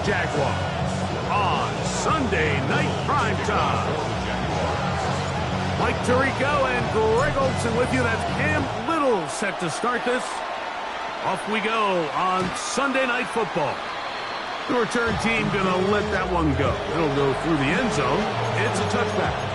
Jaguars on Sunday Night Primetime. Mike Tirico and Greg Olson with you. That's Cam Little set to start this. Off we go on Sunday Night Football. The return team going to let that one go. It'll go through the end zone. It's a touchback.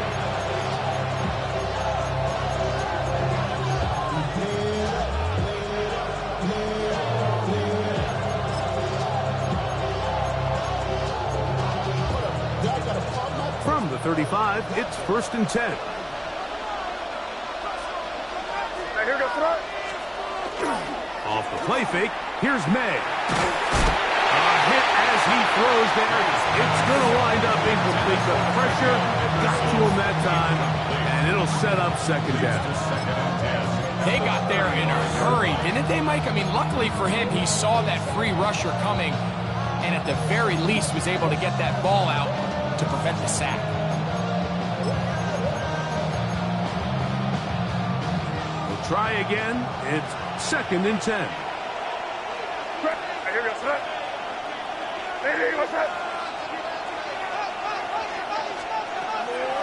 From the 35, it's 1st and 10. Off the play fake, here's May. A hit as he throws there. It's going to wind up incomplete. The pressure got to him that time, and it'll set up 2nd down. They got there in a hurry, didn't they, Mike? I mean, luckily for him, he saw that free rusher coming, and at the very least was able to get that ball out to prevent the sack. We'll try again. It's 2nd and 10.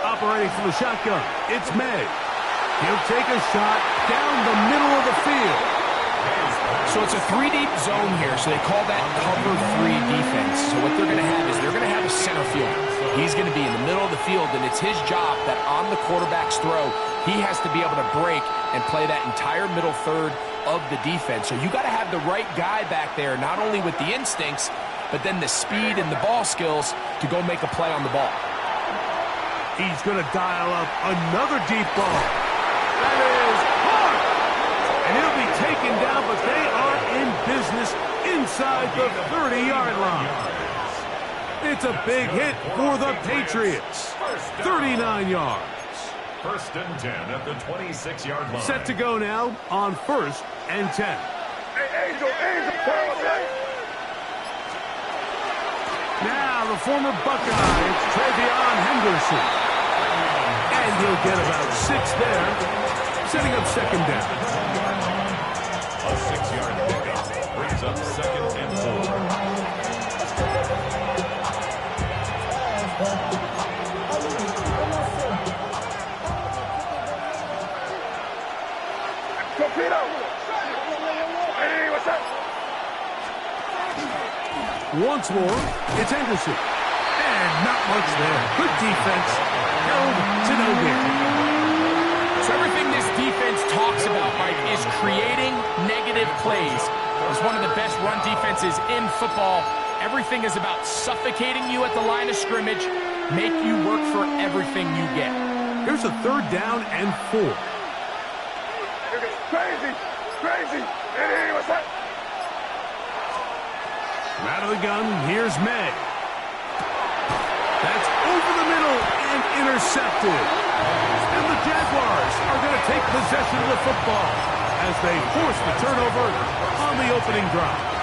Operating from the shotgun, it's May. He'll take a shot down the middle of the field. So it's a 3-deep zone here, so they call that cover 3 defense. So what they're going to have is they're going to have a center field. He's going to be in the middle of the field, and it's his job that on the quarterback's throw, he has to be able to break and play that entire middle third of the defense. So you got to have the right guy back there, not only with the instincts, but then the speed and the ball skills to go make a play on the ball. He's going to dial up another deep ball. That is hard. And he'll be taken down, but they are in business inside the 30-yard line. It's a big hit for the Patriots. 39 yards. 1st and 10 at the 26-yard line. Set to go now on 1st and 10. Now the former Buckeye, it's Travion Henderson. And he'll get about 6 there, setting up 2nd down. A 6-yard pickup brings up 2nd and 4. Once more, it's Henderson. And not much there. Good defense. Held to no gain. So everything this defense talks about, Mike, is creating negative plays. It's one of the best run defenses in football. Everything is about suffocating you at the line of scrimmage, make you work for everything you get. Here's a 3rd down and 4. Crazy. Out of the gun, here's May. That's over the middle and intercepted. And the Jaguars are going to take possession of the football as they force the turnover on the opening drive.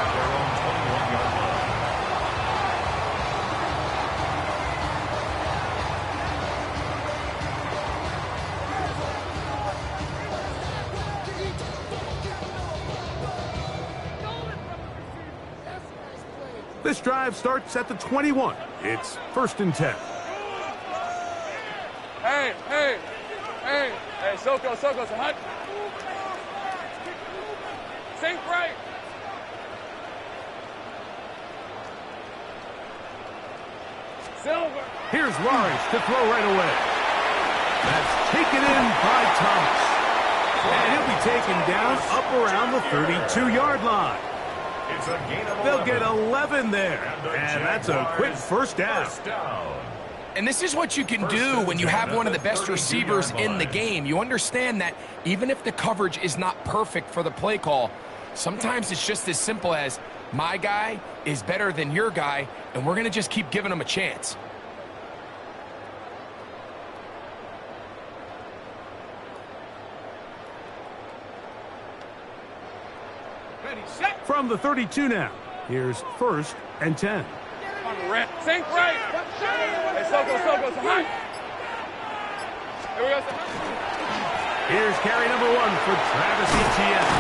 This drive starts at the 21. It's 1st and 10. Hey, Soko, so hot. Sink right. Silver. Here's Lawrence to throw right away. That's taken in by Thomas. And he'll be taken down up around the 32-yard line. It's a gain of 11. They'll get 11 there. And that's a quick 1st down. And this is what you can do when you have one of the best receivers in the game. You understand that even if the coverage is not perfect for the play call, sometimes it's just as simple as my guy is better than your guy, and we're going to just keep giving him a chance. From the 32 now, here's 1st and 10. Sink right. Hey, Soko, so hot. Here we go. Here's carry number 1 for Travis Etienne.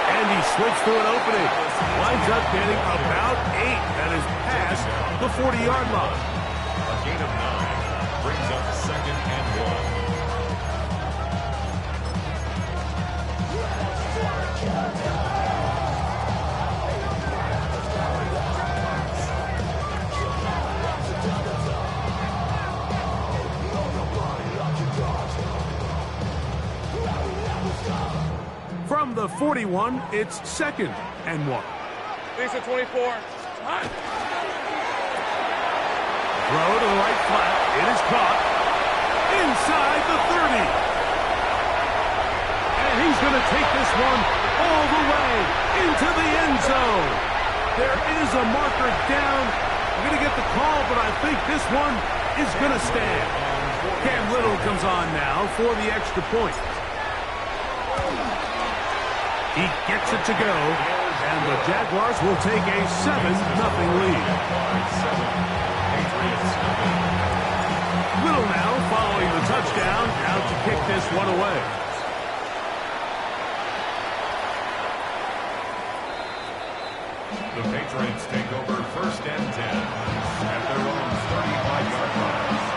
And he slips through an opening. Winds up getting about 8. That is past 40-yard line. A gain of 9 brings up 2nd and 1. From the 41, it's 2nd and 1. Lisa 24. Hot. Throw to the right flat. It is caught inside the 30. And he's going to take this one all the way into the end zone. There is a marker down. I'm going to get the call, but I think this one is going to stand. Cam Little comes on now for the extra point. He gets it to go, and the Jaguars will take a 7-0 lead. Little now following the touchdown, out to kick this one away. The Patriots take over 1st and 10 at their own 35-yard line.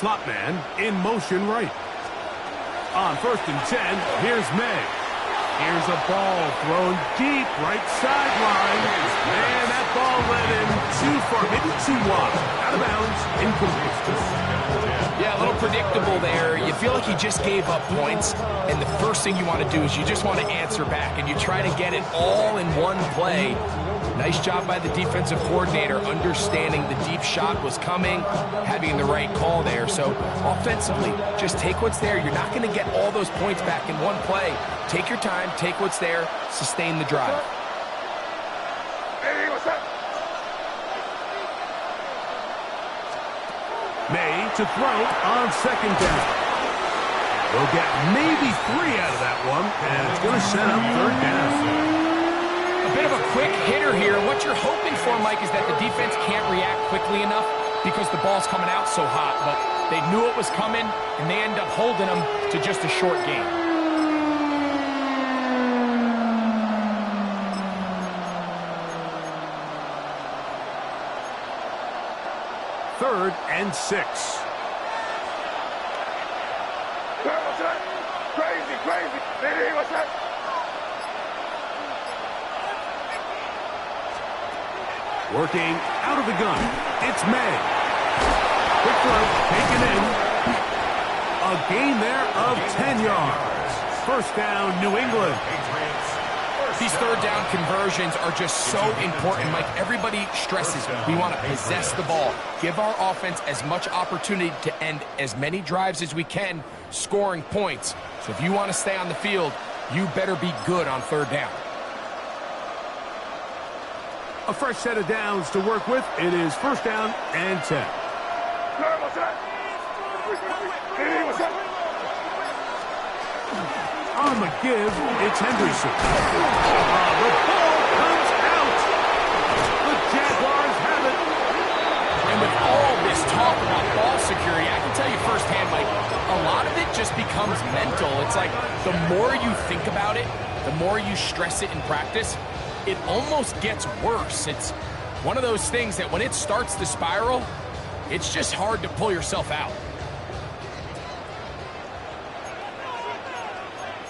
Slot man in motion right. On 1st and 10, here's May. Here's a ball thrown deep right sideline. And that ball led him too far, maybe too wide. Out of bounds, incomplete. Yeah, a little predictable there. You feel like he just gave up points, and the first thing you want to do is you just want to answer back, and you try to get it all in one play. Nice job by the defensive coordinator understanding the deep shot was coming, having the right call there. So offensively, just take what's there. You're not going to get all those points back in one play. Take your time, take what's there, sustain the drive. Hey, what's up? May to throw on 2nd down. We'll get maybe 3 out of that one, and it's going to set up 3rd down. A bit of a quick hitter here. What you're hoping for, Mike, is that the defense can't react quickly enough because the ball's coming out so hot. But they knew it was coming, and they end up holding them to just a short game. Third and 6. Crazy, crazy. Hey, what's that? Working out of the gun. It's May. Quick throw, taken in. A gain there of 10 yards. 1st down, New England. These 3rd down conversions are just so important, Mike. Everybody stresses we want to possess the ball, give our offense as much opportunity to end as many drives as we can, scoring points. So if you want to stay on the field, you better be good on 3rd down. A fresh set of downs to work with. It is 1st down and 10. What's that? Hey, what's that? On the give, it's Henderson. The ball comes out. The Jaguars have it. And with all this talk about ball security, I can tell you firsthand, Mike, a lot of it just becomes mental. It's like the more you think about it, the more you stress it in practice, it almost gets worse. It's one of those things that when it starts to spiral, it's just hard to pull yourself out.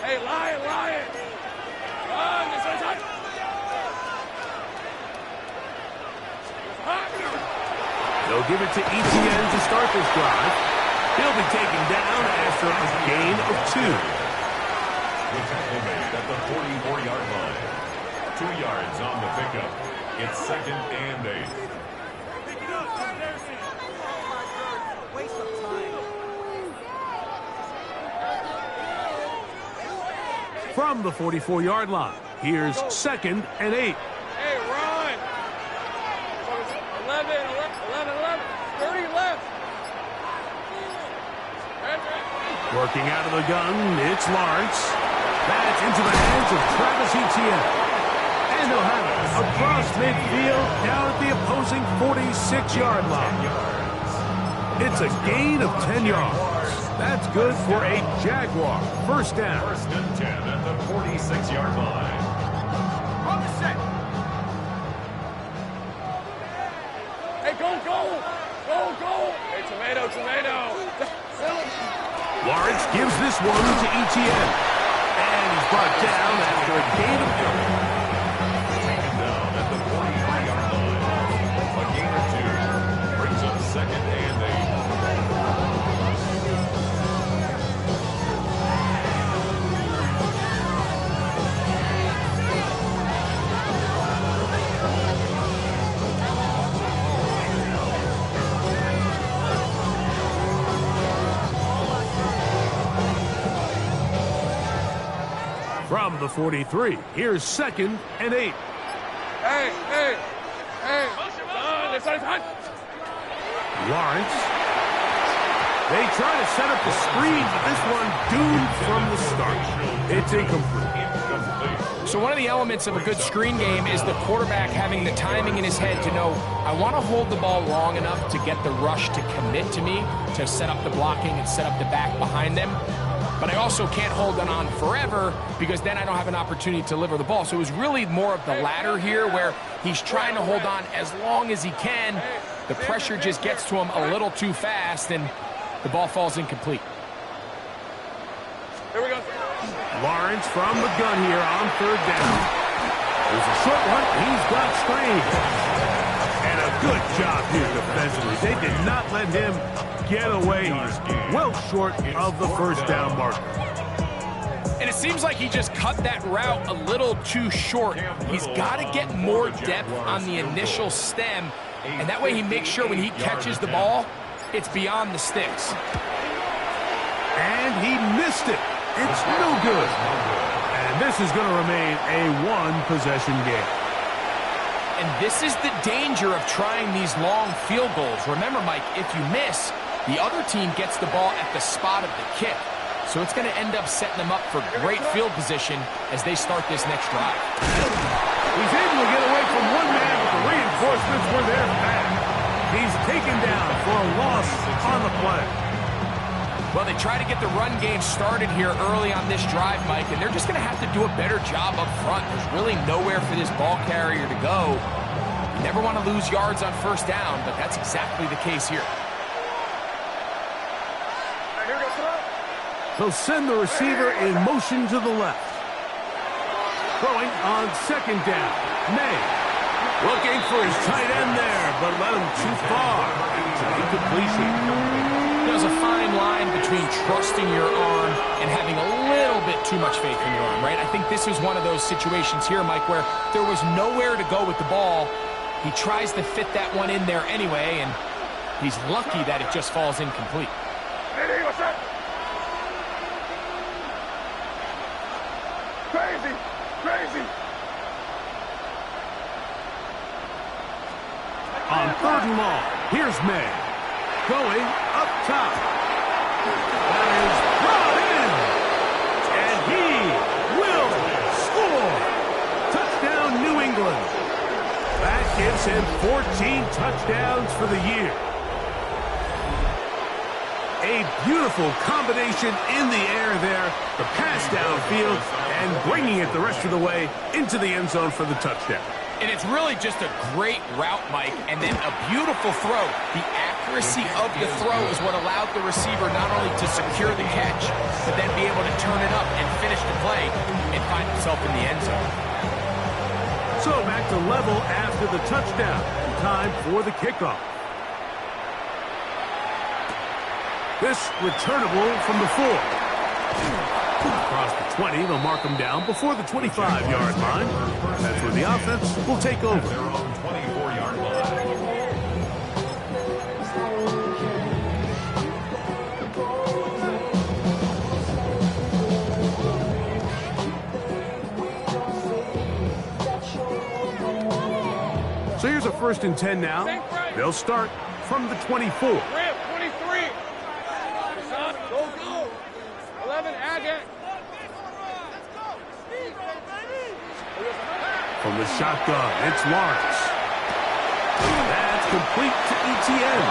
Hey, Lion! Run, this one's hot. They'll give it to ETN to start this drive. He'll be taken down after a gain of 2. The tackle made at the 44-yard line. 2 yards on the pickup. It's 2nd and 8. From the 44-yard line, here's 2nd and 8. Hey, run! 11. 30 left. Working out of the gun, it's Lawrence. That's into the hands of Travis Etienne. And he'll have it across midfield down at the opposing 46-yard line. It's a gain of 10 yards. That's good for a Jaguar. First down. First and 10 at the 46-yard line. On the set. Hey, go. Hey, tomato. Lawrence gives this one to Etienne. And he's brought down after a gain of 3. Taken down at the 43-yard line. A gain of 2 brings up second and 8. From the 43, here's second and 8. Hey. Lawrence. They try to set up the screen, but this one doomed from the start. It's incomplete. So one of the elements of a good screen game is the quarterback having the timing in his head to know, I want to hold the ball long enough to get the rush to commit to me, to set up the blocking and set up the back behind them. But I also can't hold it on forever because then I don't have an opportunity to deliver the ball. So it was really more of the latter here where he's trying to hold on as long as he can. The pressure just gets to him a little too fast and the ball falls incomplete. Here we go. Lawrence from the gun here on third down. There's a short one. He's got screen. And a good job here defensively. They did not let him get away. He's well short of the first down marker. And it seems like he just cut that route a little too short. He's got to get more depth on the initial stem, and that way he makes sure when he catches the ball, it's beyond the sticks. And he missed it. It's no good. And this is going to remain a one-possession game. And this is the danger of trying these long field goals. Remember, Mike, if you miss, the other team gets the ball at the spot of the kick. So it's going to end up setting them up for great field position as they start this next drive. He's able to get away from one man, but the reinforcements were there fast. He's taken down for a loss on the play. Well, they try to get the run game started here early on this drive, Mike, and they're just going to have to do a better job up front. There's really nowhere for this ball carrier to go. You never want to lose yards on first down, but that's exactly the case here. They'll send the receiver in motion to the left. Throwing on second down. May. Looking for his tight end there, but let him too far. It's an incompletion. There's a fine line between trusting your arm and having a little bit too much faith in your arm, right? I think this is one of those situations here, Mike, where there was nowhere to go with the ball. He tries to fit that one in there anyway, and he's lucky that it just falls incomplete. Crazy. On third and long, here's May. Going up top. That is brought in. And he will score. Touchdown, New England. That gives him 14 touchdowns for the year. A beautiful combination in the air there. The pass downfield and bringing it the rest of the way into the end zone for the touchdown. And it's really just a great route, Mike, and then a beautiful throw. The accuracy of the throw is what allowed the receiver not only to secure the catch, but then be able to turn it up and finish the play and find himself in the end zone. So back to level after the touchdown. Time for the kickoff. This returnable from the 4. Across the 20, they'll mark him down before the 25-yard line. That's where the offense will take over. Their own 24-yard line. So here's a 1st and 10 now. They'll start from the 24. Rip, 23. Son, go. 11, Agate. From the shotgun, it's Lawrence. That's complete to ETN.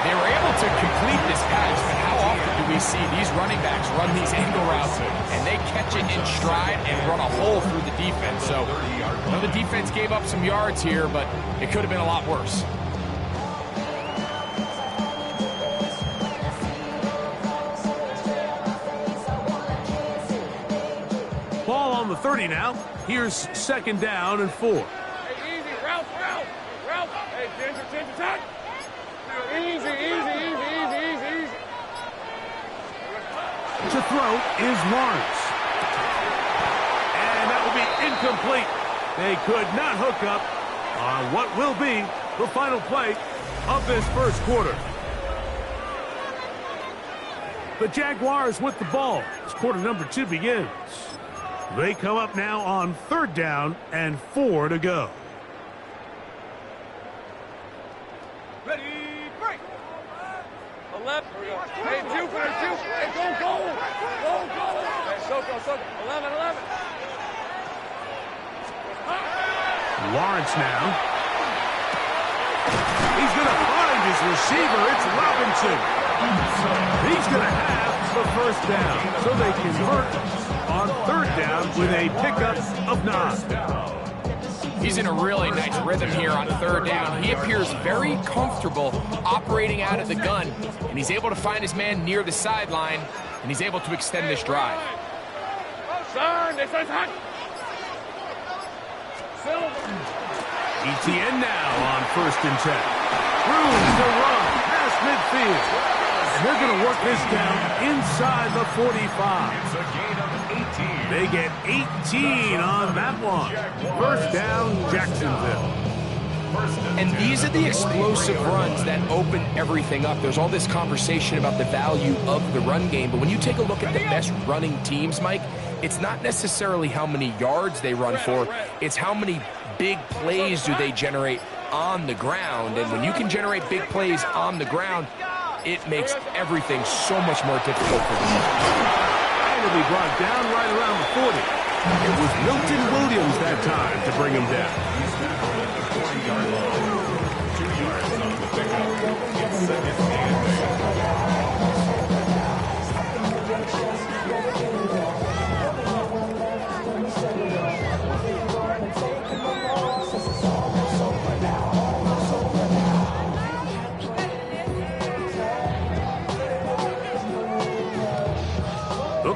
They were able to complete this pass, but how often do we see these running backs run these angle routes and they catch it in stride and run a hole through the defense? So, I know the defense gave up some yards here, but it could have been a lot worse. Ball on the 30 now. Here's 2nd down and 4. Hey, easy, Ralph. Hey, Ginger, touch. Easy. To throw is Lawrence. And that will be incomplete. They could not hook up on what will be the final play of this 1st quarter. The Jaguars with the ball as quarter number 2 begins. They come up now on 3rd down and 4 to go. Ready, break. 11. Hey, Jupiter. Hey, go. Hey, Soko. 11. Lawrence now. He's going to find his receiver. It's Robinson. He's going to have the 1st down, so they convert on 3rd down with a pickup of 9. He's in a really nice rhythm here on 3rd down. He appears very comfortable operating out of the gun, and he's able to find his man near the sideline, and he's able to extend this drive. ETN now on 1st and 10. Room to run past midfield. And they're going to work this down inside the 45. It's a gain of 18. They get 18 on that one. 1st down, Jacksonville. And these are the explosive runs that open everything up. There's all this conversation about the value of the run game, but when you take a look at the best running teams, Mike, it's not necessarily how many yards they run for, it's how many big plays do they generate on the ground. And when you can generate big plays on the ground, it makes everything so much more difficult for them. And it'll be brought down right around the 40. It was Milton Williams that time to bring him down. 40-yard line. 2 yards on the pickup. It's 2nd and 8.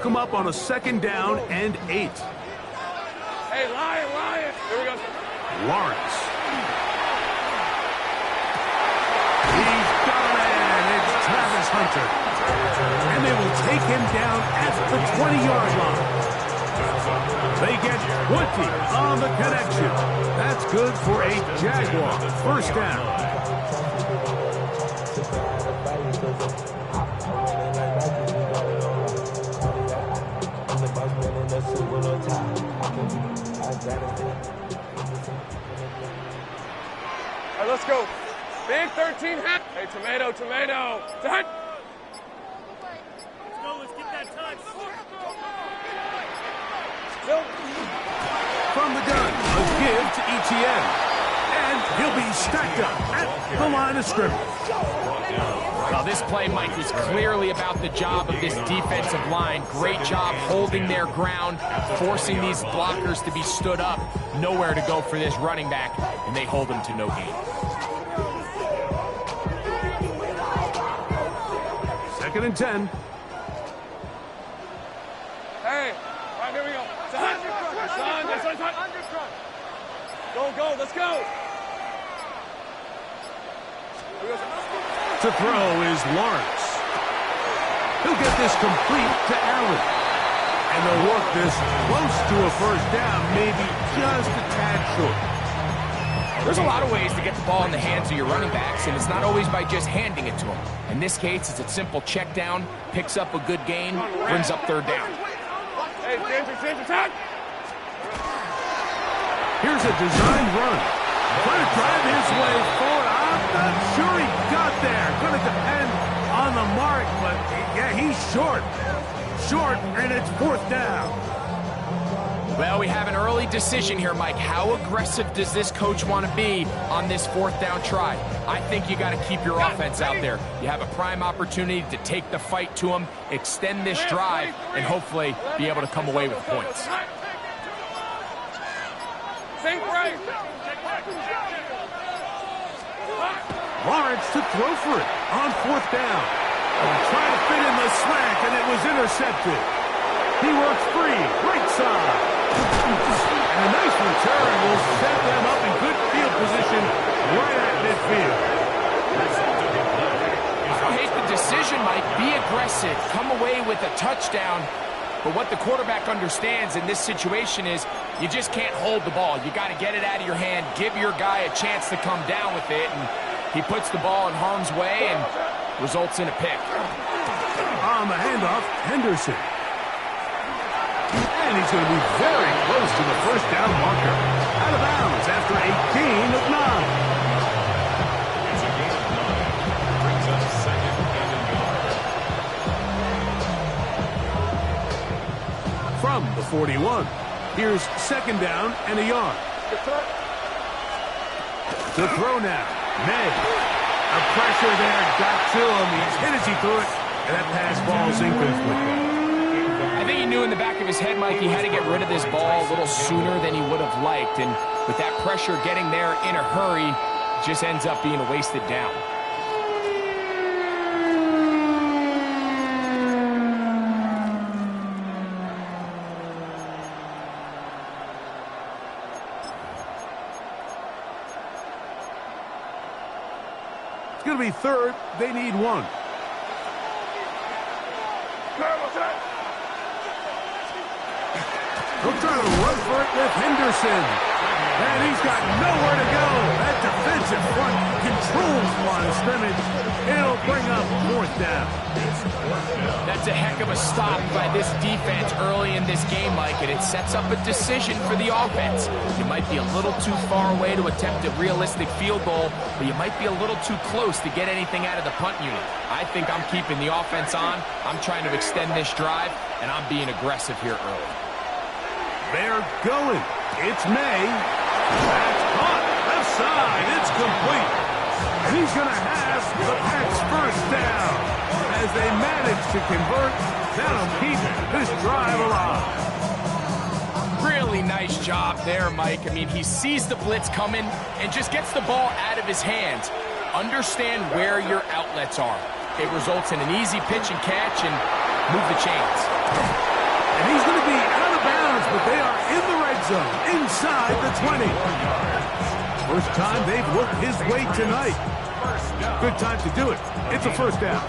Come up on a 2nd down and 8. Hey, Lion. Here we go. Lawrence. He's got a man. It's Travis Hunter. And they will take him down at the 20-yard line. They get 20 on the connection. That's good for a Jaguar 1st down. All right, let's go. Big 13 hat. Hey, tomato. Touch. Let's get that touch. From the gun, a give to ETN. And he'll be stacked up at the line of scrimmage. Well, this play, Mike, was clearly about the job of this defensive line. Great job holding their ground, forcing these blockers to be stood up. Nowhere to go for this running back, and they hold him to no gain. 2nd and 10. Hey, all right, here we go. Son. Go, let's go. To throw is Lawrence. He'll get this complete to Allen. And they'll work this close to a 1st down, maybe just a tad short. There's a lot of ways to get the ball in the hands of your running backs, and it's not always by just handing it to them. In this case, it's a simple check down, picks up a good gain, brings up 3rd down. Hey, Ginger, touch. Here's a designed run. Trying to drive his way forward. I'm not sure he got there. Going to depend on the mark, but yeah, he's short. Short, and it's 4th down. Well, we have an early decision here, Mike. How aggressive does this coach want to be on this 4th down try? I think you got to keep your offense out there. You have a prime opportunity to take the fight to him, extend this drive, and hopefully be able to come away with points. Think right. Lawrence to throw for it on 4th down. Trying to fit in the slant, and it was intercepted. He works free, right side. And a nice return will set them up in good field position right at midfield. I don't hate the decision, Mike. Be aggressive. Come away with a touchdown. But what the quarterback understands in this situation is you just can't hold the ball. You got to get it out of your hand, give your guy a chance to come down with it, and he puts the ball in harm's way and results in a pick. On the handoff, Henderson. And he's going to be very close to the 1st down marker. Out of bounds after a gain of 9. It's a gain of 9. Brings up 2nd and goal. From the 41, here's 2nd down and a yard. The throw now, May. A pressure there got to him. He's hit as he threw it, and that pass ball's incomplete. I think he knew in the back of his head, Mike, he had to get rid of this ball a little sooner than he would have liked. And with that pressure getting there in a hurry, it just ends up being a wasted down. It's going to be 3rd. They need 1. He'll try to run for it with Henderson. And he's got nowhere to go. That defensive front controls the line of scrimmage. It'll bring up 4th down. That's a heck of a stop by this defense early in this game, Mike, and it sets up a decision for the offense. You might be a little too far away to attempt a realistic field goal, but you might be a little too close to get anything out of the punt unit. I think I'm keeping the offense on. I'm trying to extend this drive, and I'm being aggressive here early. They're going. It's May. That's caught. Left side. It's complete. And he's going to have the Pats' 1st down. As they manage to convert, that'll keep this drive alive. Really nice job there, Mike. I mean, he sees the blitz coming and just gets the ball out of his hands. Understand where your outlets are. It results in an easy pitch and catch and move the chains. And he's going to be out of bounds, but they are in the red zone, inside the 20. First time they've looked his way tonight. Good time to do it. It's a 1st down.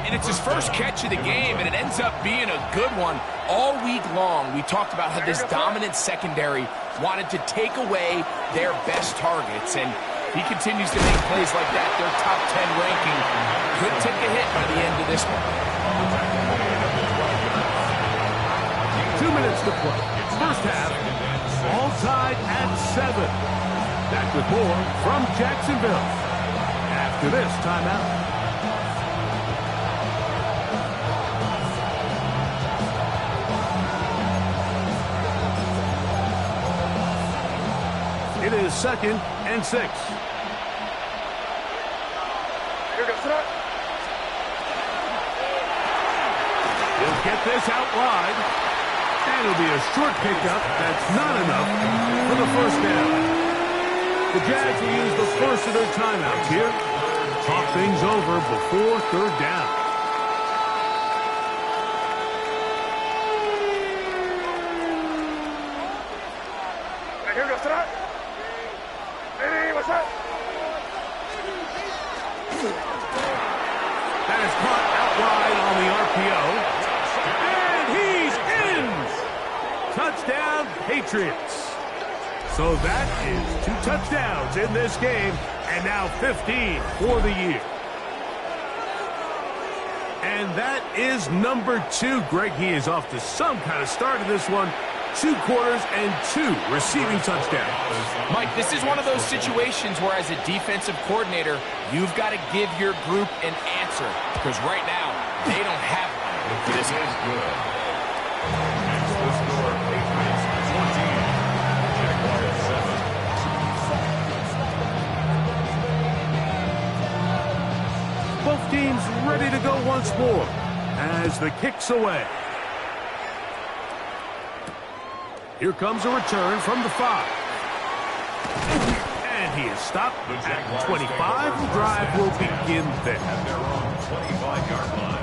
And it's his first catch of the game, and it ends up being a good one. All week long, we talked about how this dominant secondary wanted to take away their best targets, and he continues to make plays like that. Their top 10 ranking could take a hit by the end of this one. 2 minutes to play. First half, all tied at 7. Back with more from Jacksonville after this timeout. It is 2nd and 6. He'll get this out wide. And it'll be a short pickup. That's not enough for the 1st down. The Jags will use the first of their timeouts here. Talk things over before 3rd down. That is caught out wide on the RPO. And he's in! Touchdown, Patriots. So that is 2 touchdowns in this game, and now 15 for the year. And that is number 2. Greg, he is off to some kind of start in this one. 2 quarters and 2 receiving touchdowns. Mike, this is one of those situations where as a defensive coordinator, you've got to give your group an answer, because right now, they don't have one for this game. Good. Next, the score, Patriots 14, Jaguars 7. Both teams ready to go once more as the kick's away. Here comes a return from the 5. And he is stopped at 25. The drive will begin there. At their own 25-yard line.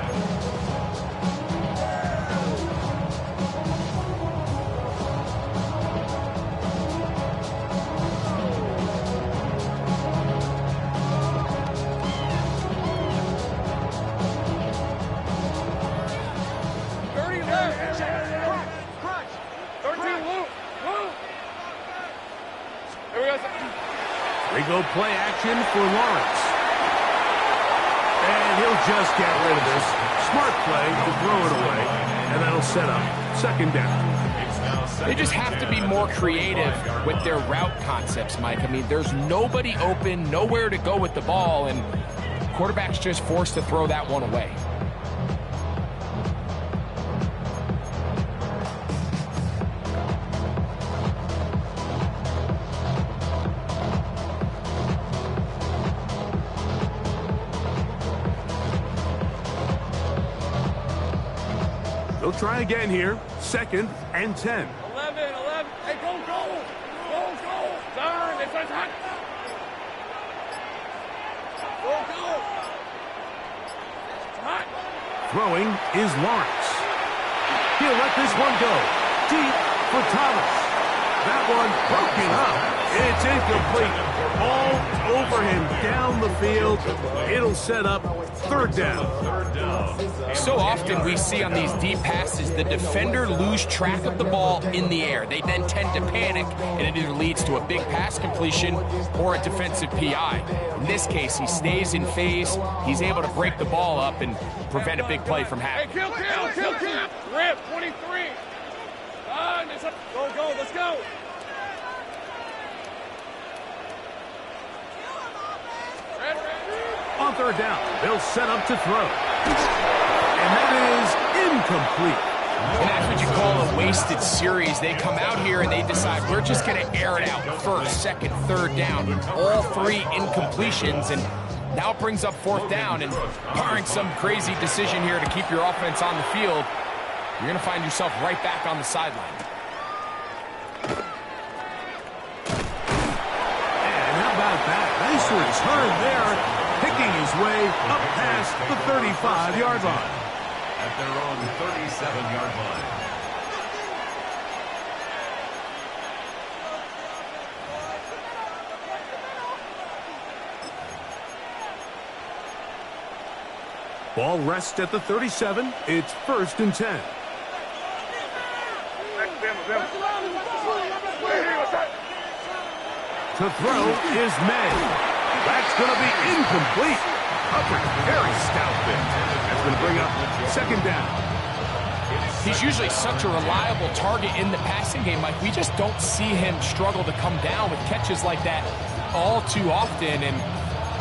Go play action for Lawrence. And he'll just get rid of this. Smart play to throw it away. And that'll set up 2nd down. They just have to be more creative with their route concepts, Mike. I mean, there's nobody open, nowhere to go with the ball, and quarterback's just forced to throw that one away. They'll try again here. 2nd and 10. 11. Hey, go. Turn. It's hot. Go. It's hot. Throwing is Lawrence. He'll let this one go. Deep for Thomas. That one broken up. It's incomplete. All over him down the field. It'll set up 3rd down. So often we see on these deep passes, the defender lose track of the ball in the air. They then tend to panic, and it either leads to a big pass completion or a defensive PI. In this case, he stays in phase. He's able to break the ball up and prevent a big play from happening. Hey, kill. Rip, 23. Go, let's go. On 3rd down, they'll set up to throw. And that is incomplete. And that's what you call a wasted series. They come out here and they decide, we're just going to air it out. 1st, 2nd, 3rd down. All 3 incompletions. And now it brings up 4th down. And barring some crazy decision here to keep your offense on the field, you're going to find yourself right back on the sideline. And how about that? Nice return there, picking his way up past the 35-yard line. At their own 37-yard line. Ball rests at the 37. It's 1st and 10. To throw is May. That's going to be incomplete. Coverage very stout there. That's going to bring up 2nd down. He's usually such a reliable target in the passing game. Like, we just don't see him struggle to come down with catches like that all too often. And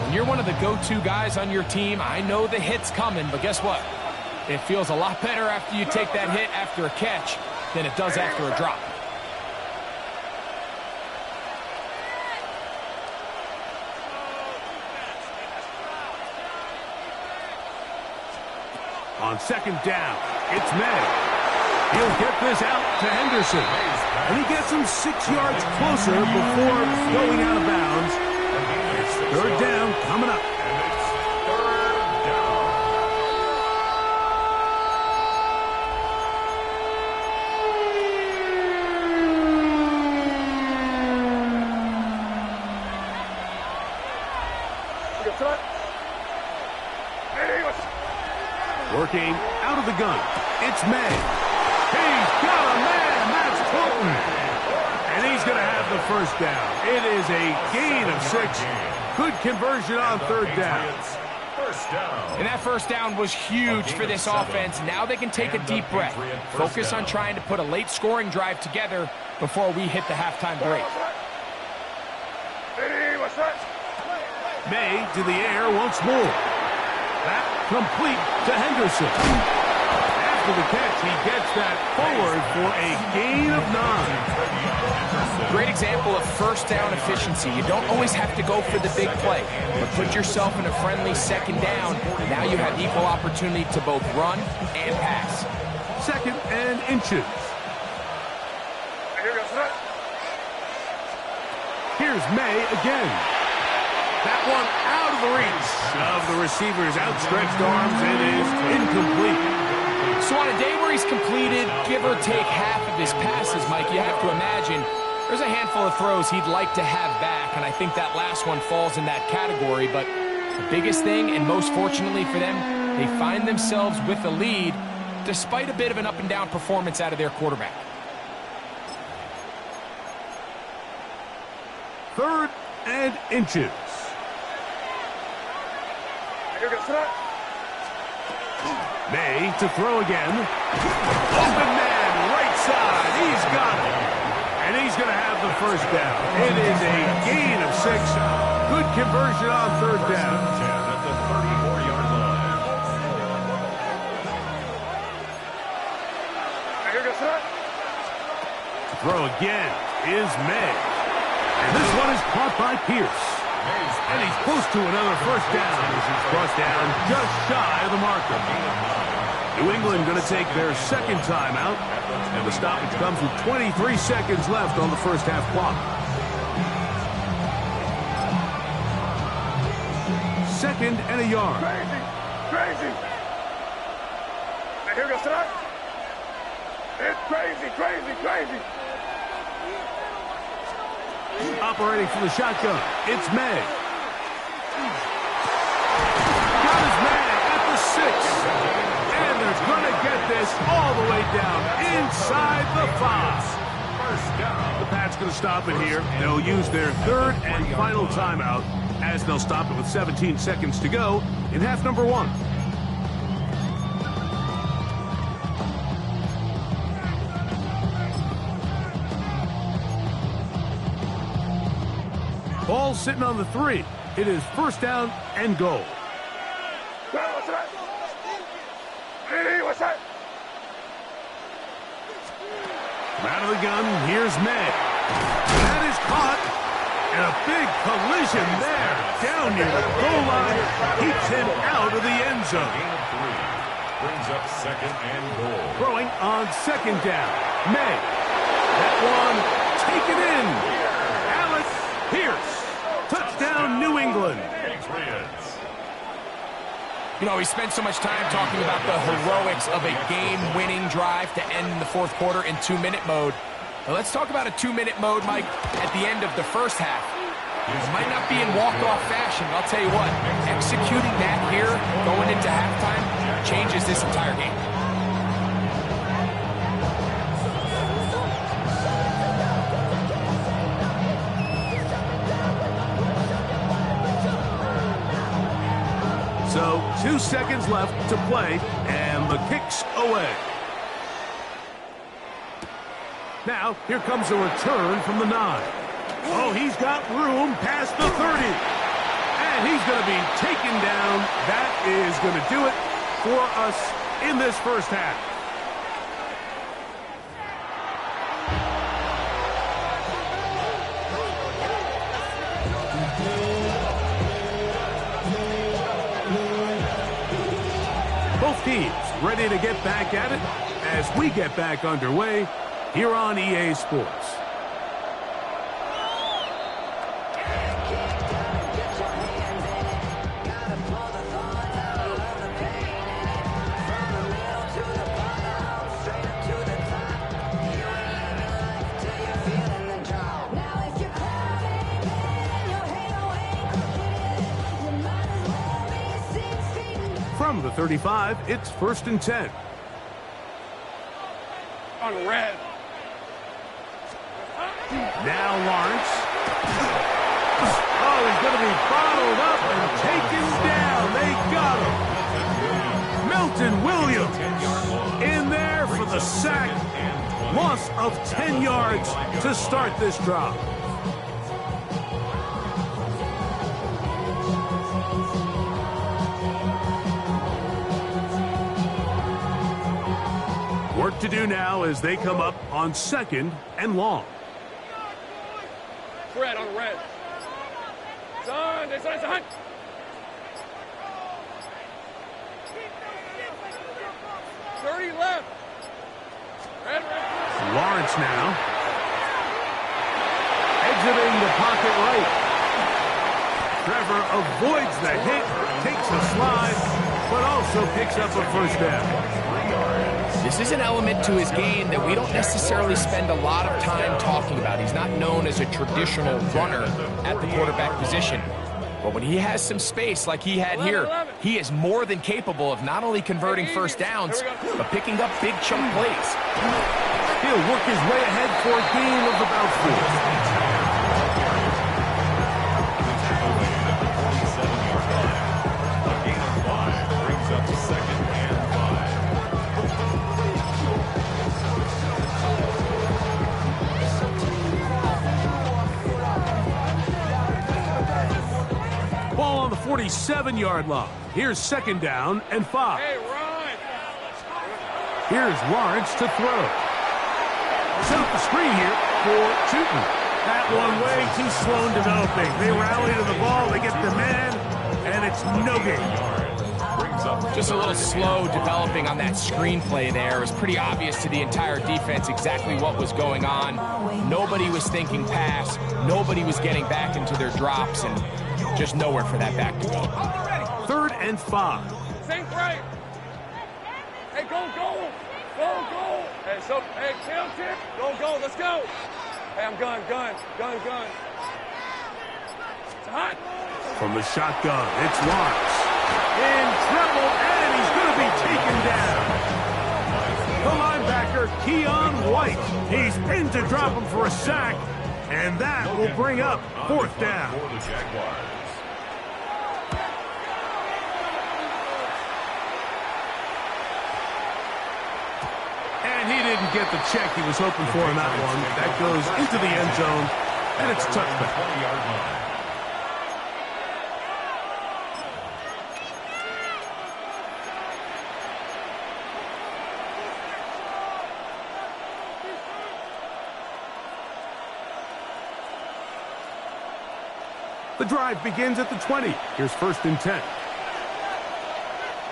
when you're one of the go-to guys on your team, I know the hit's coming, but guess what? It feels a lot better after you take that hit after a catch than it does after a drop. On 2nd down, it's May. He'll get this out to Henderson. And he gets him 6 yards closer before going out of bounds. It's 3rd down coming up. Working out of the gun. It's May. He's got a man. That's Colton. And he's going to have the 1st down. It is a gain of 6. Good conversion on 3rd down. First down. And that first down was huge for this offense. Now they can take a deep breath. Focus on trying to put a late scoring drive together before we hit the halftime break. May to the air once more. That complete to Henderson. After the catch, he gets that forward for a gain of 9. Great example of first down efficiency. You don't always have to go for the big play, but put yourself in a friendly second down. Now you have equal opportunity to both run and pass. Second and inches. Here's May again. That one out of the reach of the receiver's outstretched arms. It is incomplete. So on a day where he's completed, give or take half of his passes, Mike, you have to imagine there's a handful of throws he'd like to have back, and I think that last one falls in that category. But the biggest thing, and most fortunately for them, they find themselves with the lead despite a bit of an up-and-down performance out of their quarterback. Third and inches. May to throw again. Open man, right side. He's got it. And he's going to have the first down. It is a gain of 6. Good conversion on third down. At the 34-yard line. To throw again is May. And this one is caught by Pierce. And he's close to another first down as he's brought down just shy of the marker. New England going to take their second timeout, and the stoppage comes with 23 seconds left on the first half clock. Second and a yard. Crazy. Here goes tonight. It's crazy. Operating from the shotgun, it's May. Got his man at the 6. And they're going to get this all the way down inside the 5. First down. The Pats going to stop it here. They'll use their third and final timeout as they'll stop it with 17 seconds to go in half number 1. Ball sitting on the 3. It is first down and goal. From out of the gun, here's May. That is caught. And a big collision there. Down near the goal line. Keeps him out of the end zone. Gain of 3. Brings up second and goal. Throwing on second down. May. That one taken in. Alex Pierce. Touchdown, New England. Patriots. You know, we spent so much time talking about the heroics of a game-winning drive to end the fourth quarter in 2-minute mode. Now let's talk about a 2-minute mode, Mike, at the end of the first half. It might not be in walk-off fashion, but I'll tell you what, executing that here, going into halftime, changes this entire game. So 2 seconds left to play, and the kick's away. Now, here comes a return from the 9. Oh, he's got room past the 30. And he's going to be taken down. That is going to do it for us in this first half. Both teams ready to get back at it as we get back underway here on EA Sports. From the 35, it's 1st and 10. On red. Now Lawrence. Oh, he's going to be bottled up and taken down. They Captain Williams in there for the sack. Loss of 10 yards to start this drive. Work to do now as they come up on 2nd and long. Red on red. Son, it's on. 30 left. Red. Lawrence now. Exiting the pocket right. Trevor avoids the hit, takes a slide, but also picks up a first down. This is an element to his game that we don't necessarily spend a lot of time talking about. He's not known as a traditional runner at the quarterback position. But when he has some space like he had here, he is more than capable of not only converting first downs, but picking up big chunk plays. He'll work his way ahead for a gain of about 4. A gain of 5 brings up 2nd and 5. Ball on the 47-yard line. Here's 2nd down and 5. Hey, run. Here's Lawrence to throw. Set up the screen here for Tootin. That one way too slow in developing. They rally to the ball, they get the man, and it's no gain. Just a little slow developing on that screenplay there. It was pretty obvious to the entire defense exactly what was going on. Nobody was thinking pass. Nobody was getting back into their drops, and just nowhere for that back to go. 3rd and 5. Think right. Hey, go. Hey, chill. Go, let's go. Hey, I'm gun. It's hot. From the shotgun, it's Lawrence. In trouble, and he's going to be taken down. The linebacker, Keon White. He's in to drop him for a sack, and that will bring up 4th down. For the Jaguars. And he didn't get the check he was hoping for in that one. That goes into the end zone, and it's a touchback. 20-yard line. The drive begins at the 20. Here's 1st and 10. All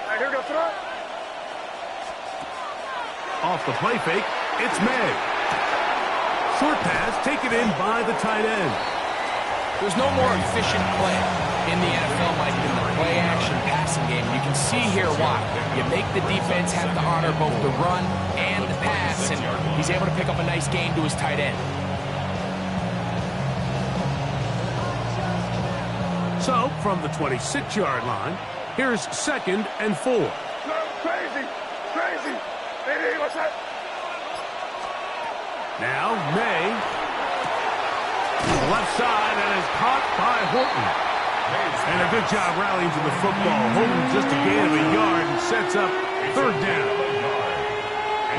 right, here we go, throw. Off the play fake, it's May. Short pass taken in by the tight end. There's no more efficient play in the NFL, Mike, than the play-action passing game. You can see here why. You make the defense have to honor both the run and the pass, and he's able to pick up a nice gain to his tight end. So, from the 26-yard line, here's 2nd and 4. No, crazy. Hey, what's that? Now, May. Left side, and is caught by Horton. And a good job rallying to the football. Horton just a gain of a yard and sets up 3rd down.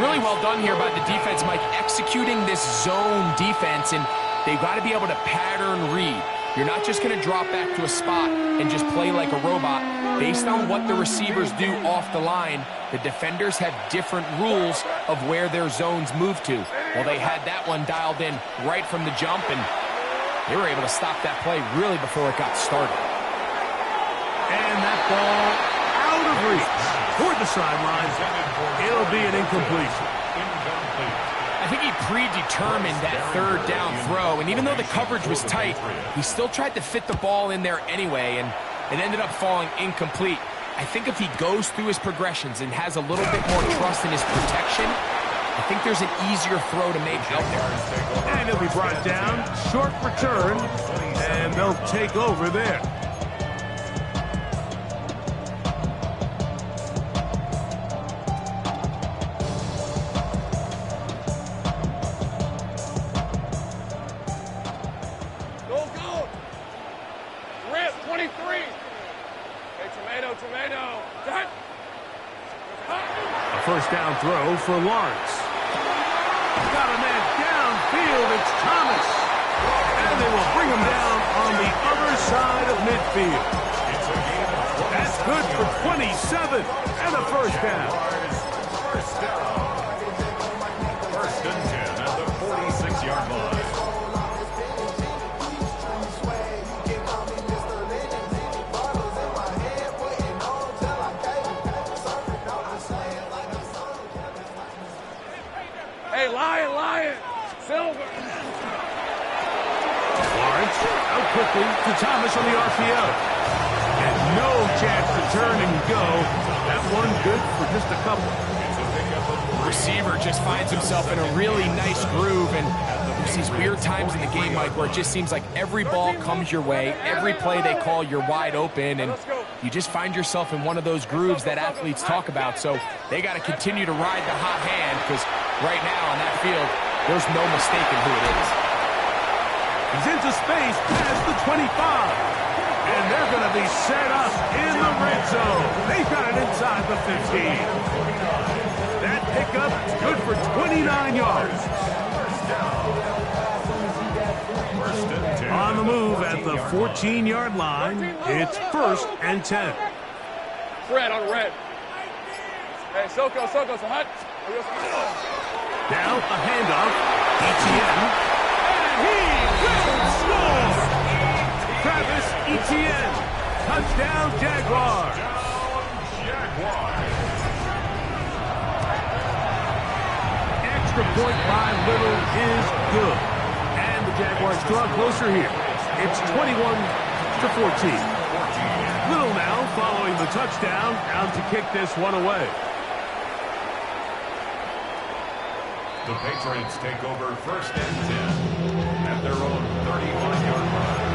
Really well done here by the defense, Mike, executing this zone defense, and they've got to be able to pattern read. You're not just going to drop back to a spot and just play like a robot. Based on what the receivers do off the line, the defenders have different rules of where their zones move to. Well, they had that one dialed in right from the jump, and they were able to stop that play really before it got started. And that ball out of reach toward the sidelines. It'll be an incompletion. I think he predetermined that 3rd down throw, and even though the coverage was tight, he still tried to fit the ball in there anyway, and it ended up falling incomplete. I think if he goes through his progressions and has a little bit more trust in his protection, I think there's an easier throw to make out there. And he'll be brought down, short return, and they'll take over there. Go. Rip, 23. Hey, tomato. Done. A first down throw for Lawrence. Got a man downfield. It's Thomas. And they will bring him down on the other side of midfield. That's good for 27 and a first down. First down. First and 10 at the 46-yard line. Hey, Lion, Silver. Lawrence out quickly to Thomas on the RPO. And no chance to turn and go. That one good for just a couple. Receiver just finds himself in a really nice groove, and there's these weird times in the game, Mike, where it just seems like every ball comes your way, every play they call, you're wide open, and you just find yourself in one of those grooves that athletes talk about. So they got to continue to ride the hot hand, because right now on that field, there's no mistaking who it is. He's into space past the 25. And they're going to be set up in the red zone. They've got it inside the 15. That pickup is good for 29 yards. On the move at the 14-yard line, it's first and 10. Red on red. Hey, Soko, so hot. Now a handoff. Etienne. And he will score! Travis Etienne. Touchdown, Jaguars. Extra point by Little is good. And the Jaguars draw closer here. It's 21-14. Little now following the touchdown, out to kick this one away. The Patriots take over first and 10 at their own 35-yard line.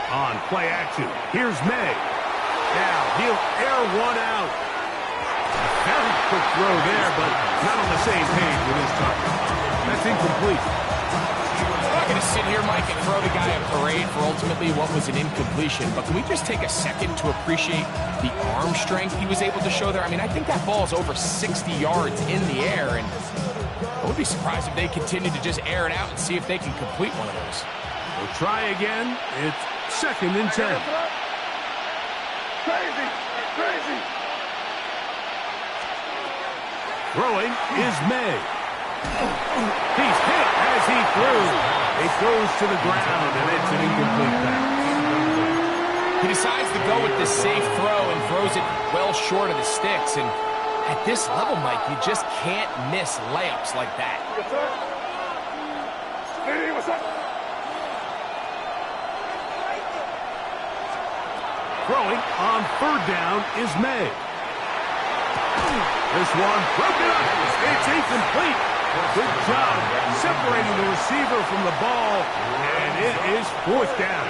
On play action, here's May. Now he'll air one out. A very quick throw there, but not on the same page with his target. That's incomplete. I'm not going to sit here, Mike, and throw the guy a parade for ultimately what was an incompletion, but can we just take a second to appreciate the arm strength he was able to show there? I mean, I think that ball is over 60 yards in the air, and I would be surprised if they continue to just air it out and see if they can complete one of those. We'll try again. It's second and 10. Crazy. Throwing is May. He's hit as he threw. It goes to the ground, and it's an incomplete pass. He decides to go with this safe throw and throws it well short of the sticks. And at this level, Mike, you just can't miss layups like that. Hey, what's up? Throwing on third down is May. This one broken up. It's incomplete. Good job separating the receiver from the ball, and it is fourth down.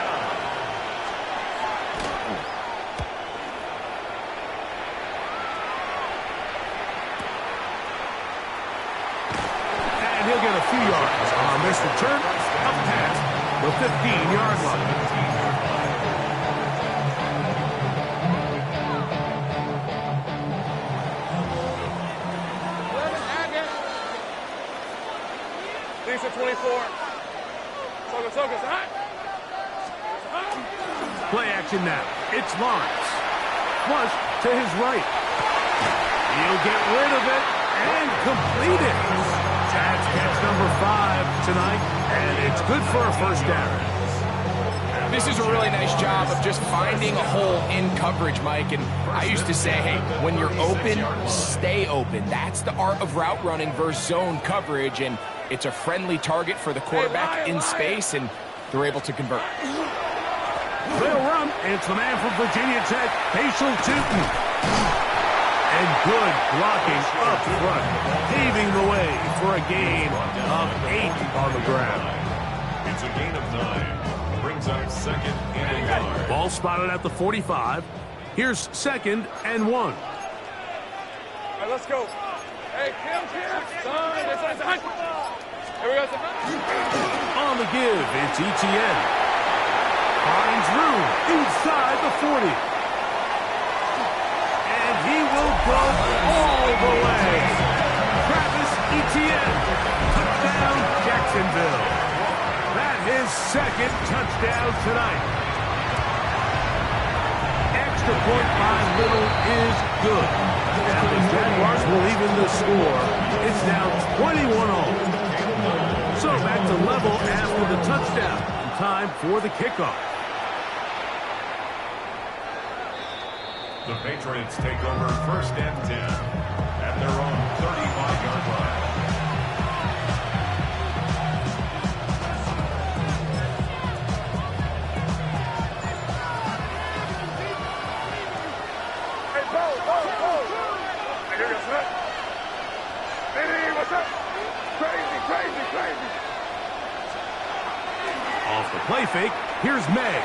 And he'll get a few yards on this return up past the 15-yard line. Lisa 24. Soka, hot. Play action now. It's Lawrence. Flush to his right. He'll get rid of it and complete it. That's catch number 5 tonight, and it's good for a first down. This is a really nice job of just finding a hole in coverage, Mike. And I used to say, hey, when you're open, stay open. That's the art of route running versus zone coverage, and it's a friendly target for the quarterback in space, and they're able to convert. They'll run. It's the man from Virginia Tech, Facial Tootin. And good blocking up front, paving the way for a gain of 8 on the ground. It's a gain of 9. Brings up second and yard. Ball spotted at the 45. Here's 2nd and 1. All right, let's go. Hey, kill. Son, this is here we go, son. On the give, it's ETN. Finds room inside the 40. And he will go all the way. Travis Etienne. Touchdown, Jacksonville. That his 2nd touchdown tonight. Extra point by Little is good. And the Jaguars will even the score. It's now 21-all. So back to level after the touchdown. Time for the kickoff. The Patriots take over 1st and 10 at their own 35-yard line. Hey, Bo. Hey, here we go, son. Hey, what's up? Crazy. Off the play fake, here's May.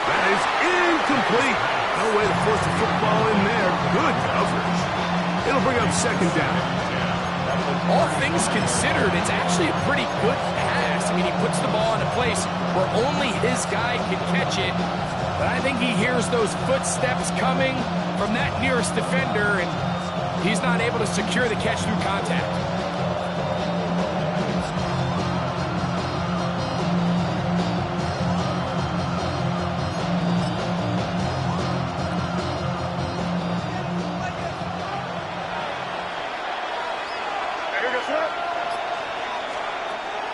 That is incomplete. No way to force the football in there. Good coverage. It'll bring up 2nd down. All things considered, it's actually a pretty good pass. I mean, he puts the ball in a place where only his guy can catch it. But I think he hears those footsteps coming from that nearest defender, and he's not able to secure the catch through contact.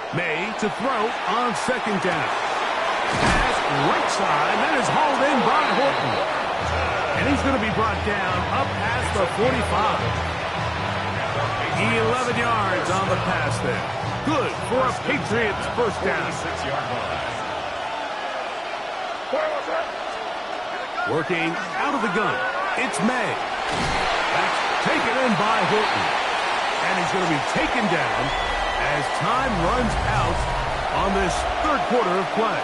May to throw on 2nd down. Pass right side. That is hauled in by Horton. And he's going to be brought down up past the 45. 11 yards on the pass there. Good for a Patriots 1st down. 6-yard line. Working out of the gun. It's May. That's taken in by Horton. And he's going to be taken down as time runs out on this 3rd quarter of play.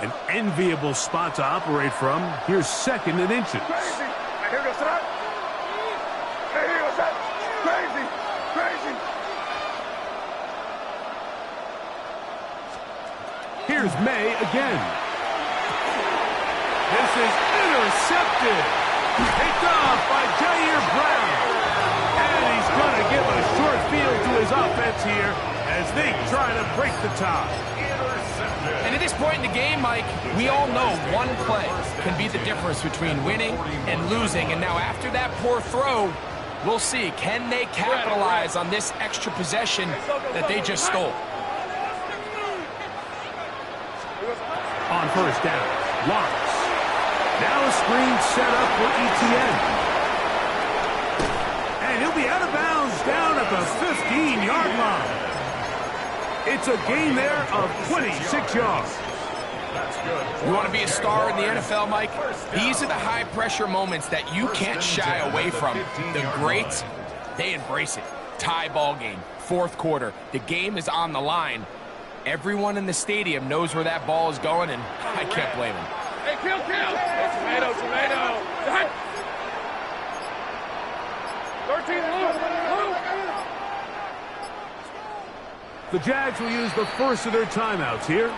An enviable spot to operate from. Here's 2nd and inches. Crazy. Here we go, son. Hey, here we go, son. Crazy. Here's May again. This is intercepted. Picked off by Jair Brown. And he's going to give a short field to his offense here as they try to break the tie. And at this point in the game, Mike, we all know one play can be the difference between winning and losing. And now after that poor throw, we'll see, can they capitalize on this extra possession that they just stole? On 1st down, Lawrence. Now a screen set up for ETN. And he'll be out of bounds down at the 15-yard line. It's a gain there of 26 yards. You want to be a star in the NFL, Mike? These are the high-pressure moments that you can't shy away from. The greats, they embrace it. Tie ball game, 4th quarter. The game is on the line. Everyone in the stadium knows where that ball is going, and I can't blame them. Hey, kill. Hey, tomato. 13, Luke. The Jags will use the first of their timeouts here,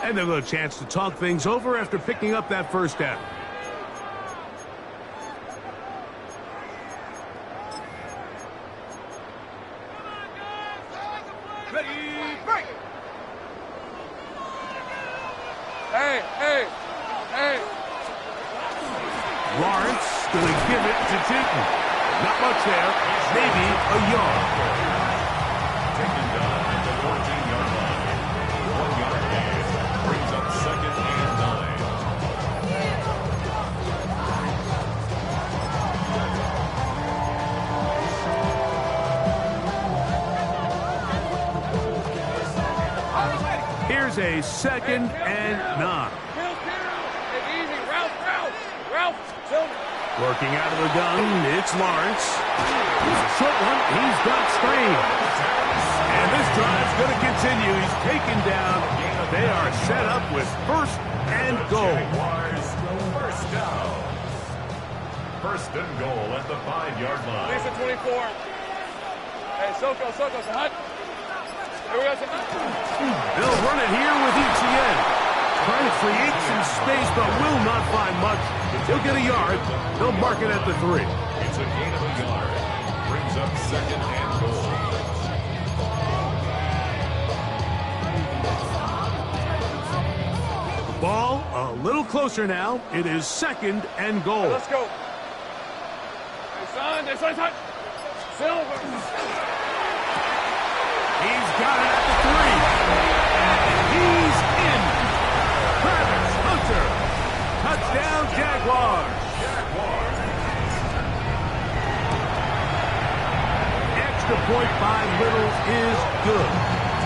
and they'll get a chance to talk things over after picking up that 1st down. Ready, break. Hey. Lawrence going to give it to Tinton. Not much there, maybe a yard. Taken down at the 14-yard line. 1-yard gain brings up 2nd and 9. Here's a 2nd and 9. Easy, Ralph, Working out of the gun, it's Lawrence. Short one, he's got screen. And this drive's going to continue. He's taken down. They are set up with 1st and goal. First down. 1st and goal at the 5-yard line. Lisa 24. Hey, Soko, hut. Here we go, They'll run it here with Etienne. Trying to create some space, but will not find much. He'll get a yard. They'll mark it at the 3. It's a gain of a yard. Brings up 2nd and goal. Ball a little closer now. It is 2nd and goal. Let's go. Hey, son, hut. Silver. He's got it at the 3. And he's in. Travis Hunter. Touchdown, Jaguars. Extra point by Little is good.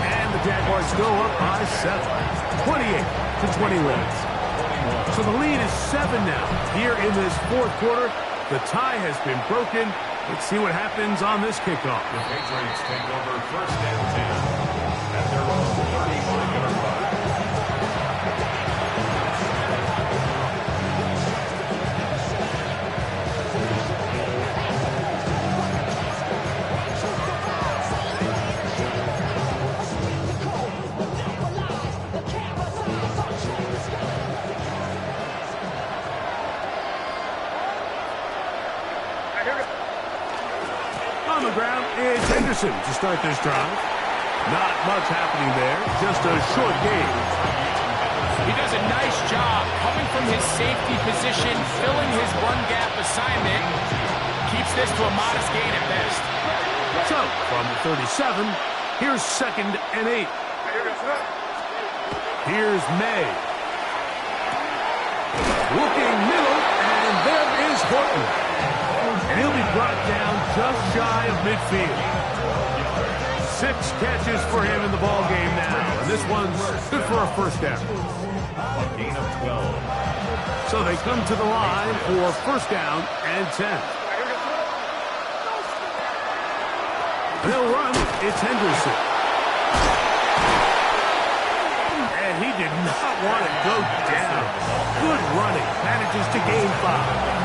And the Jaguars go up by 7. 28-21. So the lead is 7 now. Here in this 4th quarter, the tie has been broken. Let's see what happens on this kickoff. The Patriots take over 1st and 10 at their own 35-yard line. On the ground, it's Henderson to start this drive. Not much happening there, just a short game. He does a nice job coming from his safety position, filling his run gap assignment. Keeps this to a modest gain at best. So, from the 37, here's 2nd and 8. Here's May. Looking middle, and there is Horton. And he'll be brought down just shy of midfield. 6 catches for him in the ball game now. And this one's good for a 1st down. A gain of 12. So they come to the line for 1st down and 10. They'll run. It's Henderson. And he did not want to go down. Good running. Manages to gain 5.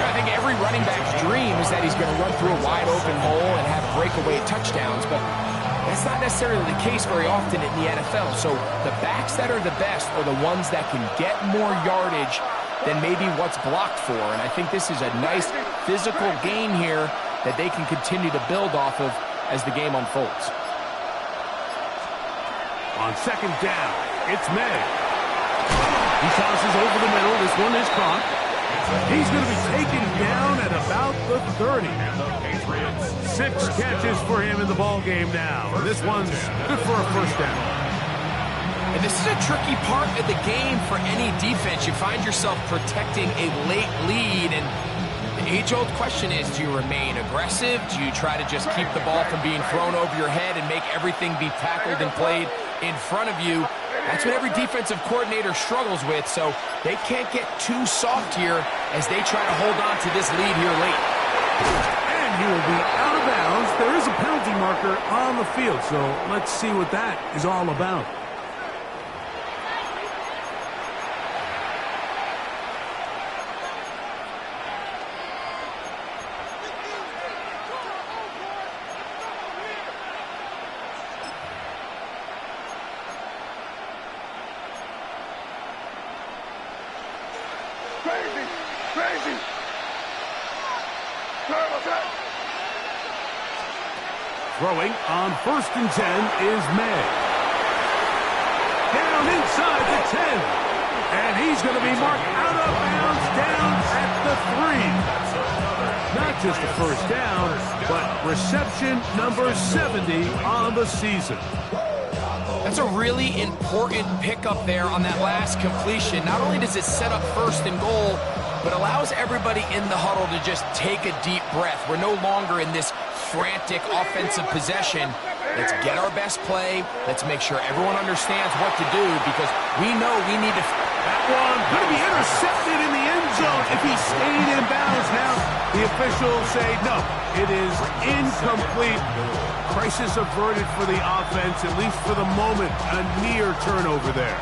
I think every running back's dream is that he's going to run through a wide open hole and have breakaway touchdowns, but that's not necessarily the case very often in the NFL. So the backs that are the best are the ones that can get more yardage than maybe what's blocked for. And I think this is a nice physical gain here that they can continue to build off of as the game unfolds. On 2nd down, it's May. He tosses over the middle. This one is caught. He's going to be taken down at about the 30. 6 catches for him in the ball game now. And this one's good for a 1st down. And this is a tricky part of the game for any defense. You find yourself protecting a late lead, and the age-old question is, do you remain aggressive? Do you try to just keep the ball from being thrown over your head and make everything be tackled and played in front of you? That's what every defensive coordinator struggles with, so they can't get too soft here as they try to hold on to this lead here late. And he will be out of bounds. There is a penalty marker on the field, so let's see what that is all about. Crazy. Throwing on 1st and 10 is May. Down inside the 10. And he's going to be marked out of bounds down at the 3. Not just a 1st down, but reception number 70 on the season. That's a really important pickup there on that last completion. Not only does it set up 1st and goal, but allows everybody in the huddle to just take a deep breath. We're no longer in this frantic offensive possession. Let's get our best play. Let's make sure everyone understands what to do because we know we need to... That one going to be intercepted in the end zone if he stayed in bounds. Now the officials say no, it is incomplete. Crisis averted for the offense, at least for the moment. A near turnover there.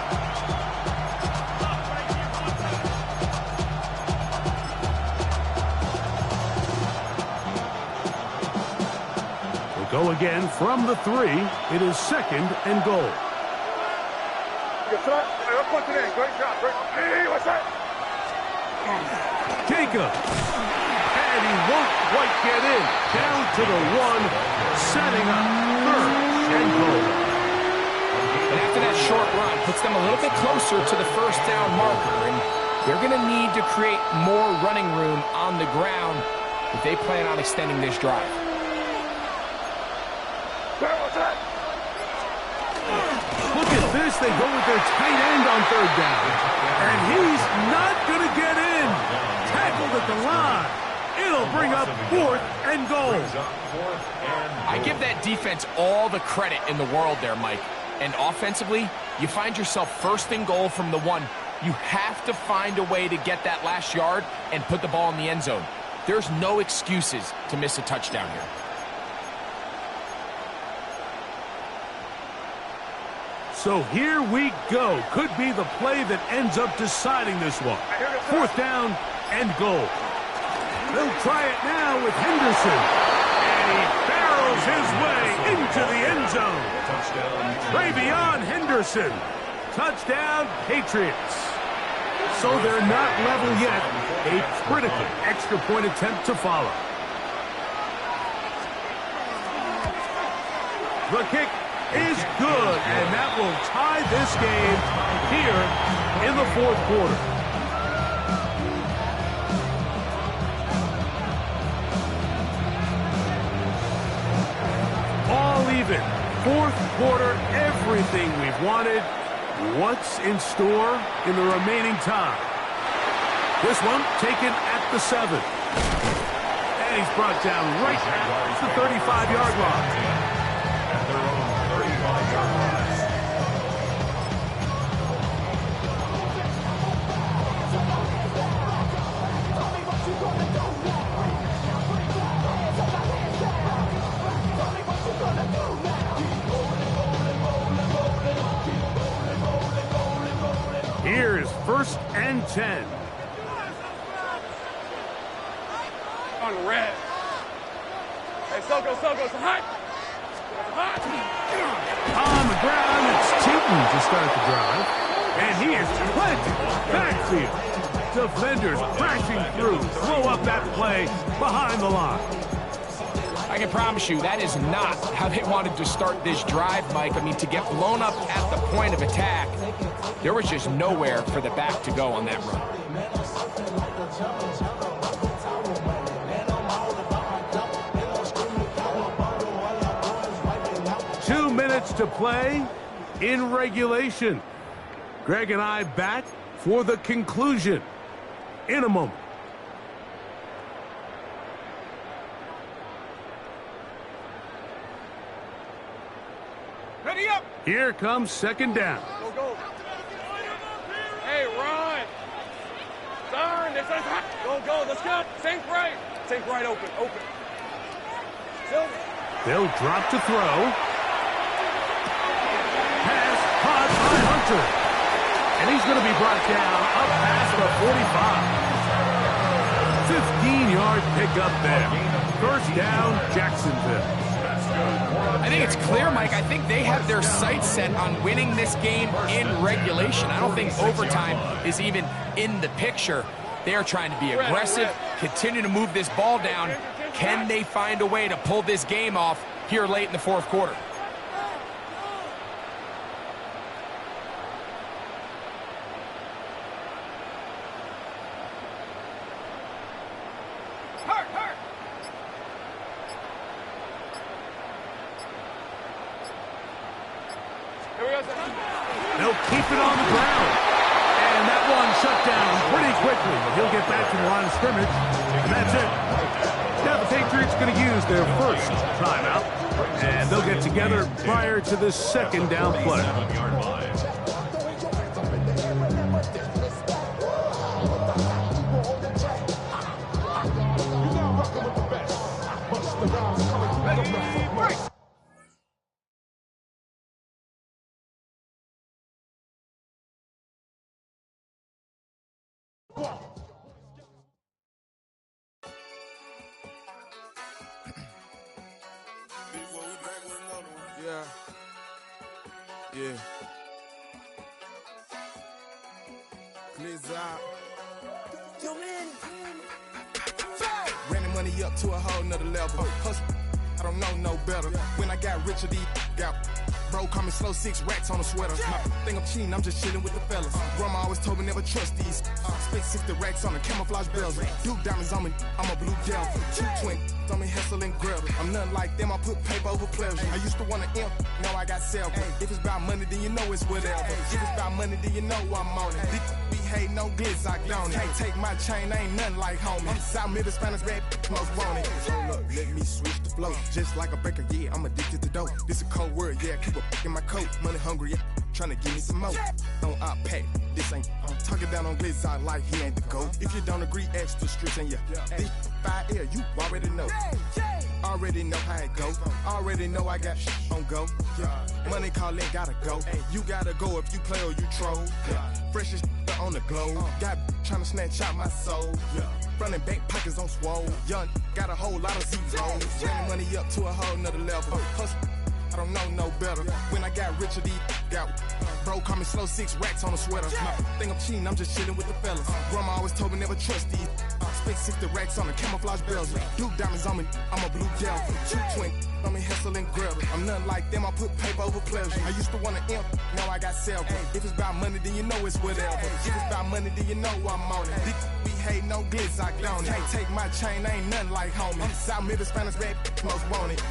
We'll go again from the 3. It is 2nd and goal. Great job. Hey, what's that? Jacob. And he won't quite get in. Down to the 1, setting up 3rd and goal. And after that short run, puts them a little bit closer to the first down marker. And they're going to need to create more running room on the ground if they plan on extending this drive. What's that? Look at this. They go with their tight end on 3rd down. And he's not going to get in. Tackled at the line. It'll bring up 4th and goal. I give that defense all the credit in the world there, Mike. And offensively, you find yourself 1st and goal from the 1. You have to find a way to get that last yard and put the ball in the end zone. There's no excuses to miss a touchdown here. So here we go. Could be the play that ends up deciding this one. 4th down and goal. They'll try it now with Henderson. And he barrels his way into the end zone. Travion Henderson. Touchdown, Patriots. So they're not level yet. A critical extra point attempt to follow. The kick is good, and that will tie this game here in the 4th quarter. All even. 4th quarter, everything we've wanted. What's in store in the remaining time? This one taken at the 7. And he's brought down right at the 35-yard line. Here is 1st and 10. On the red. Hey, Soko, it's hot. It's hot. On the ground, it's Cheaton to start the drive. And he is planted. Backfield. Defenders crashing through. Throw up that play behind the line. I can promise you that is not how they wanted to start this drive, Mike. I mean, to get blown up at the point of attack, there was just nowhere for the back to go on that run. 2 minutes to play in regulation. Greg and I back for the conclusion in a moment. Ready up. Here comes 2nd down. Go. Hey, Ron. Darn, this is hot. Go. Let's go. Think right. Open. Silver. They'll drop to throw. Pass caught by Hunter. And he's going to be brought down up past the 45. 15-yard pickup there. 1st down, Jacksonville. I think it's clear, Mike. I think they have their sights set on winning this game in regulation. I don't think overtime is even in the picture. They are trying to be aggressive, continue to move this ball down. Can they find a way to pull this game off here late in the 4th quarter? They'll keep it on the ground. And that one shut down pretty quickly. But he'll get back to the line of scrimmage. And that's it. Now the Patriots going to use their first timeout, and they'll get together prior to the second down play. 7-yard line. Yeah. Glizz out. Yo, man. Ran the money up to a whole nother level. Hustle, I don't know no better. When I got richer, these got bro, call me slow 6 racks on a sweater. My think I'm cheating, I'm just chilling with the fellas. Grandma always told me never trust these. Spent 60 racks on the camouflage bells. Duke diamonds on me, I'm a blue gel. 2 twin on me, Hessel and Gretel. I'm nothing like them, I put paper over pleasure. I used to want to imp, now I got several. If it's about money, then you know it's whatever. If it's about money, then you know I'm on it. We hate no glitz, I don't. Can't take my chain, ain't nothing like homie. South Middle Spanish red, most wanted. Hold up, let me switch the flow. Just like a baker, yeah, I'm addicted to dope. This a cold word, yeah, keep a in my coat. Money hungry, yeah, trying to give me some more. On I pack, this ain't. I'm talking down on glitz, I like he ain't the goat. If you don't agree, ask the streets and yeah. This 5 air, you already know. Already know how it go. Already know I got on go. Money calling, gotta go. You gotta go if you play or you troll. Freshest on the globe. Got trying to snatch out my soul. Front and back pockets on swole. Young, got a whole lot of zeros. Ran money up to a whole nother level. Hustle, I don't know no better. When I got richer, these got bro, call me slow 6 racks on a sweater. My think I'm cheating, I'm just chilling with the fellas. Grandma always told me never trust these. Spent 60 racks on the camouflage bells. Duke diamonds on me, I'm a blue gel. 2 twin on me, Hessel and Gretel. I'm nothing like them, I put paper over pleasure. I used to want to imp, now I got several. If it's about money, then you know it's whatever. If it's about money, then you know I'm on it. We hate no glitz, I don't. Can't take my chain, ain't nothing like homie. South Middle Spanish red, most wanted.